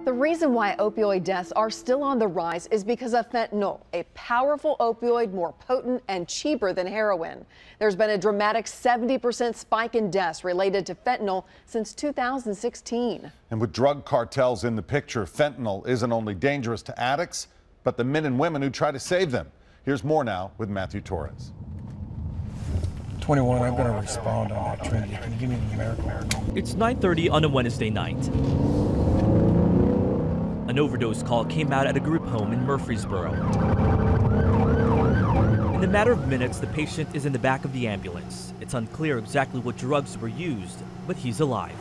The reason why opioid deaths are still on the rise is because of fentanyl, a powerful opioid more potent and cheaper than heroin. There's been a dramatic 70% spike in deaths related to fentanyl since 2016. And with drug cartels in the picture, fentanyl isn't only dangerous to addicts, but the men and women who try to save them. Here's more now with Matthew Torres. 21, I'm going to respond on that, Trinity. Can you give me the numerical? It's 9:30 on a Wednesday night. An overdose call came out at a group home in Murfreesboro. In a matter of minutes, the patient is in the back of the ambulance. It's unclear exactly what drugs were used, but he's alive.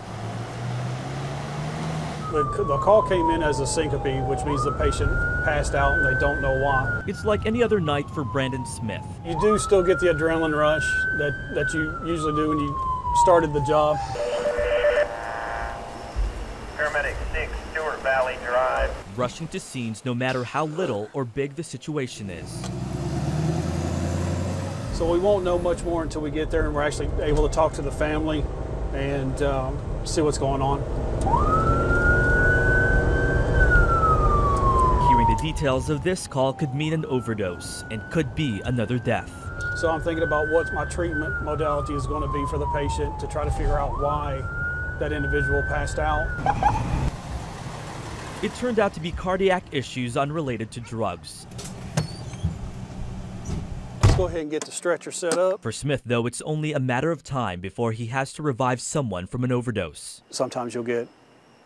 The call came in as a syncope, which means the patient passed out and they don't know why. It's like any other night for Brandon Smith. You do still get the adrenaline rush that you usually do when you started the job. Paramedic 6, Stewart Valley Drive. Rushing to scenes no matter how little or big the situation is. So we won't know much more until we get there and we're actually able to talk to the family and see what's going on. Hearing the details of this call could mean an overdose and could be another death. So I'm thinking about what my treatment modality is going to be for the patient to try to figure out why that individual passed out. It turned out to be cardiac issues unrelated to drugs. Let's go ahead and get the stretcher set up. For Smith, though, it's only a matter of time before he has to revive someone from an overdose. Sometimes you'll get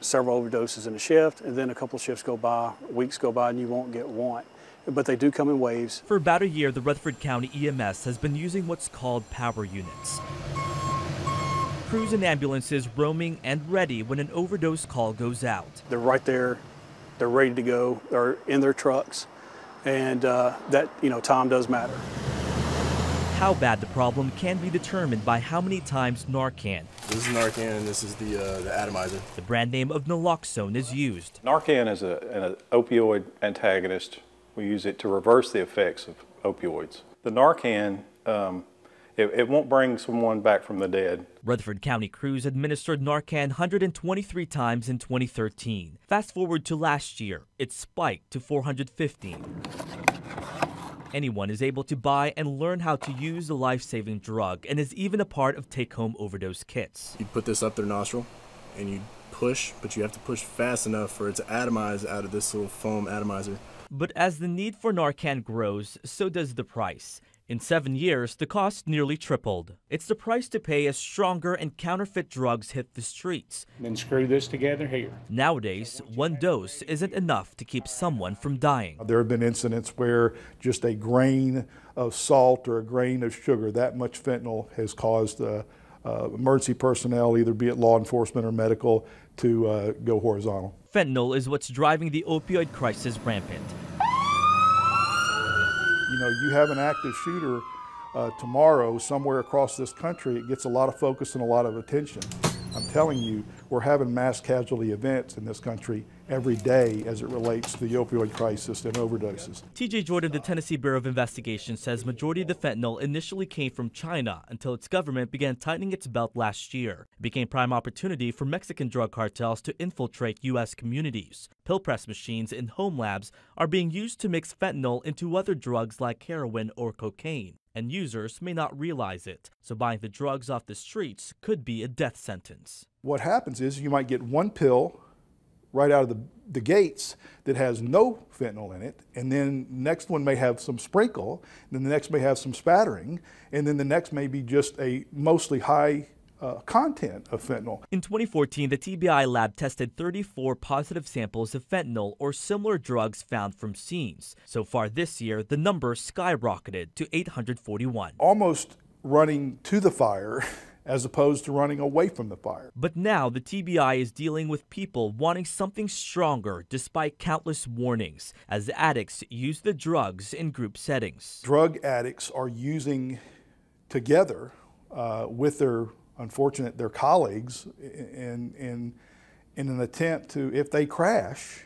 several overdoses in a shift, and then a couple shifts go by, weeks go by, and you won't get one. But they do come in waves. For about a year, the Rutherford County EMS has been using what's called power units. Crews and ambulances roaming and ready when an overdose call goes out. They're right there, they're ready to go, they're in their trucks, and time does matter. How bad the problem can be determined by how many times Narcan. This is Narcan, and this is the atomizer. The brand name of naloxone is used. Narcan is an opioid antagonist. We use it to reverse the effects of opioids. The Narcan, it won't bring someone back from the dead. Rutherford County crews administered Narcan 123 times in 2013. Fast forward to last year, it spiked to 415. Anyone is able to buy and learn how to use the life-saving drug and is even a part of take-home overdose kits. You put this up their nostril and you push, but you have to push fast enough for it to atomize out of this little foam atomizer. But as the need for Narcan grows, so does the price. In 7 years, the cost nearly tripled. It's the price to pay as stronger and counterfeit drugs hit the streets. Then screw this together here. Nowadays, one dose isn't enough to keep someone from dying. There have been incidents where just a grain of salt or a grain of sugar, that much fentanyl, has caused emergency personnel, either be it law enforcement or medical, to go horizontal. Fentanyl is what's driving the opioid crisis rampant. You know, you have an active shooter tomorrow somewhere across this country, it gets a lot of focus and a lot of attention. I'm telling you, we're having mass casualty events in this country every day as it relates to the opioid crisis and overdoses. TJ Jordan, the Tennessee Bureau of Investigation, says majority of the fentanyl initially came from China until its government began tightening its belt last year. It became prime opportunity for Mexican drug cartels to infiltrate U.S. communities. Pill press machines in home labs are being used to mix fentanyl into other drugs like heroin or cocaine, and users may not realize it. So buying the drugs off the streets could be a death sentence. What happens is you might get one pill right out of the gates that has no fentanyl in it, and then the next one may have some sprinkle, and then the next may have some spattering, and then the next may be just a mostly high content of fentanyl. In 2014, the TBI lab tested 34 positive samples of fentanyl or similar drugs found from scenes. So far this year, the number skyrocketed to 841. Almost running to the fire as opposed to running away from the fire. But now the TBI is dealing with people wanting something stronger despite countless warnings as addicts use the drugs in group settings. Drug addicts are using together with their colleagues in an attempt to, if they crash,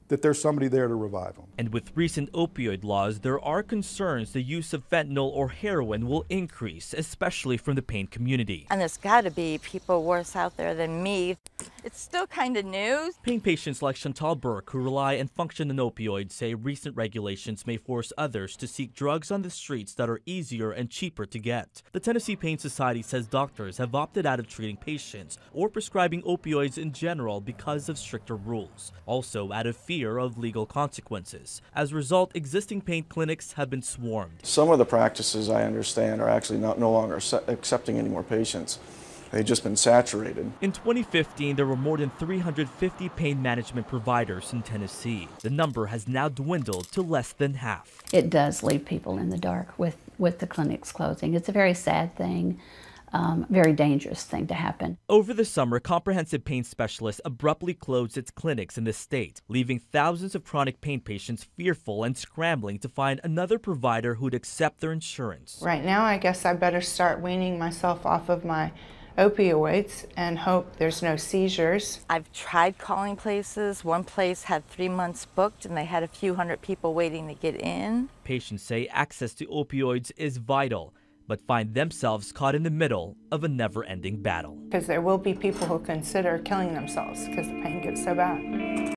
that there's somebody there to revive them. And with recent opioid laws, there are concerns the use of fentanyl or heroin will increase, especially from the pain community. And there's got to be people worse out there than me. It's still kind of new. Pain patients like Chantal Burke, who rely and function on opioids, say recent regulations may force others to seek drugs on the streets that are easier and cheaper to get. The Tennessee Pain Society says doctors have opted out of treating patients or prescribing opioids in general because of stricter rules, also out of fear of legal consequences. As a result, existing pain clinics have been swarmed. Some of the practices, I understand, are actually no longer accepting any more patients. They've just been saturated. In 2015, there were more than 350 pain management providers in Tennessee. The number has now dwindled to less than half. It does leave people in the dark with the clinics closing. It's a very sad thing. Very dangerous thing to happen. Over the summer, Comprehensive Pain Specialists abruptly closed its clinics in the state, leaving thousands of chronic pain patients fearful and scrambling to find another provider who'd accept their insurance. Right now, I guess I better start weaning myself off of my opioids and hope there's no seizures. I've tried calling places. One place had 3 months booked and they had a few hundred people waiting to get in. Patients say access to opioids is vital, but find themselves caught in the middle of a never-ending battle. Because there will be people who consider killing themselves because the pain gets so bad.